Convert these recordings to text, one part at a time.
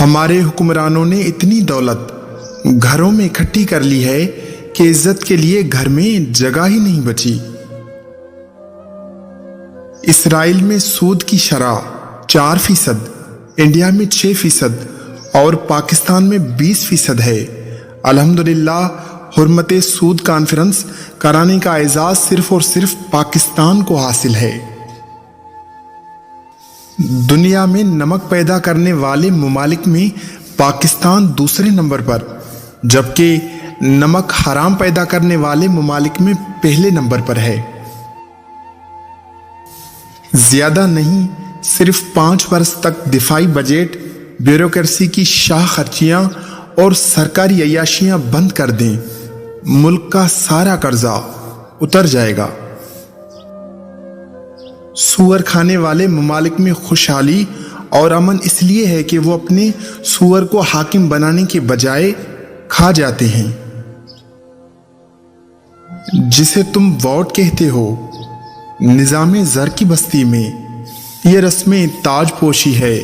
ہمارے حکمرانوں نے اتنی دولت گھروں میں اکٹھی کر لی ہے کہ عزت کے لیے گھر میں جگہ ہی نہیں بچی۔ اسرائیل میں سود کی شرح 4%، انڈیا میں 6% اور پاکستان میں 20% ہے۔ الحمدللہ حرمت سود کانفرنس کرانے کا اعزاز صرف اور صرف پاکستان کو حاصل ہے۔ دنیا میں نمک پیدا کرنے والے ممالک میں پاکستان دوسرے نمبر پر، جبکہ نمک حرام پیدا کرنے والے ممالک میں پہلے نمبر پر ہے۔ زیادہ نہیں، صرف 5 برس تک دفاعی بجٹ، بیوروکریسی کی شاہ خرچیاں اور سرکاری عیاشیاں بند کر دیں، ملک کا سارا قرضہ اتر جائے گا۔ سور کھانے والے ممالک میں خوشحالی اور امن اس لیے ہے کہ وہ اپنے سور کو حاکم بنانے کے بجائے کھا جاتے ہیں۔ جسے تم ووٹ کہتے ہو، نظام زر کی بستی میں یہ رسم تاج پوشی ہے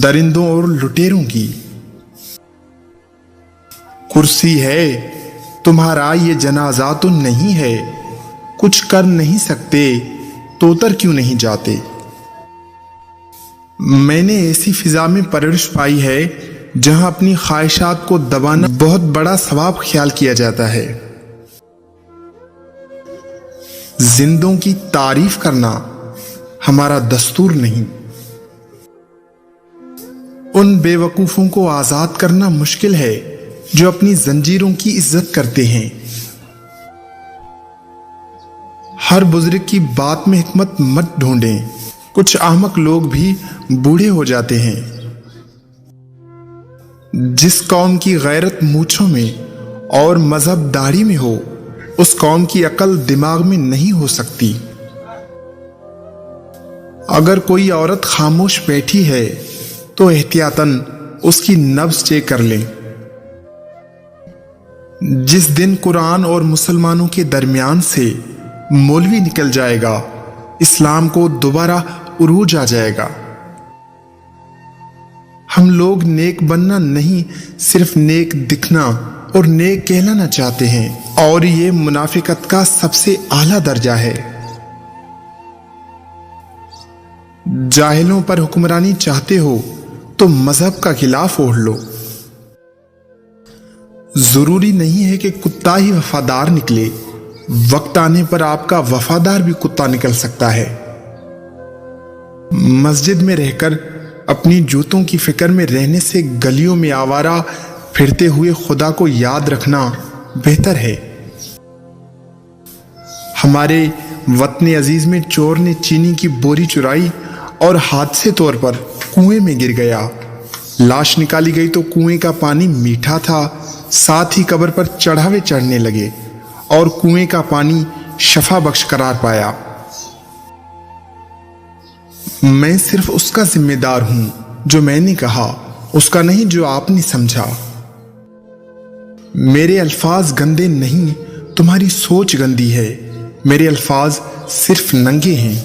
درندوں اور لٹیروں کی۔ کرسی ہے تمہارا یہ جنازہ تو نہیں ہے، کچھ کر نہیں سکتے تو اتر کیوں نہیں جاتے۔ میں نے ایسی فضا میں پرورش پائی ہے جہاں اپنی خواہشات کو دبانا بہت بڑا ثواب خیال کیا جاتا ہے۔ زندوں کی تعریف کرنا ہمارا دستور نہیں۔ ان بے وقوفوں کو آزاد کرنا مشکل ہے جو اپنی زنجیروں کی عزت کرتے ہیں۔ ہر بزرگ کی بات میں حکمت مت ڈھونڈیں، کچھ احمق لوگ بھی بوڑھے ہو جاتے ہیں۔ جس قوم کی غیرت مونچھوں میں اور مذہب داڑھی میں ہو، اس قوم کی عقل دماغ میں نہیں ہو سکتی۔ اگر کوئی عورت خاموش بیٹھی ہے تو احتیاطاً اس کی نبض چیک کر لیں۔ جس دن قرآن اور مسلمانوں کے درمیان سے مولوی نکل جائے گا، اسلام کو دوبارہ عروج آ جائے گا۔ ہم لوگ نیک بننا نہیں، صرف نیک دکھنا اور نیک کہلانا چاہتے ہیں، اور یہ منافقت کا سب سے اعلیٰ درجہ ہے۔ جاہلوں پر حکمرانی چاہتے ہو تو مذہب کا غلاف اوڑھ لو۔ ضروری نہیں ہے کہ کتا ہی وفادار نکلے، وقت آنے پر آپ کا وفادار بھی کتا نکل سکتا ہے۔ مسجد میں رہ کر اپنی جوتوں کی فکر میں رہنے سے گلیوں میں آوارہ پھرتے ہوئے خدا کو یاد رکھنا بہتر ہے۔ ہمارے وطن عزیز میں چور نے چینی کی بوری چرائی اور حادثے طور پر کنویں میں گر گیا۔ لاش نکالی گئی تو کنویں کا پانی میٹھا تھا، ساتھ ہی قبر پر چڑھاوے چڑھنے لگے اور کنویں کا پانی شفا بخش قرار پایا۔ میں صرف اس کا ذمہ دار ہوں جو میں نے کہا، اس کا نہیں جو آپ نے سمجھا۔ میرے الفاظ گندے نہیں، تمہاری سوچ گندی ہے۔ میرے الفاظ صرف ننگے ہیں۔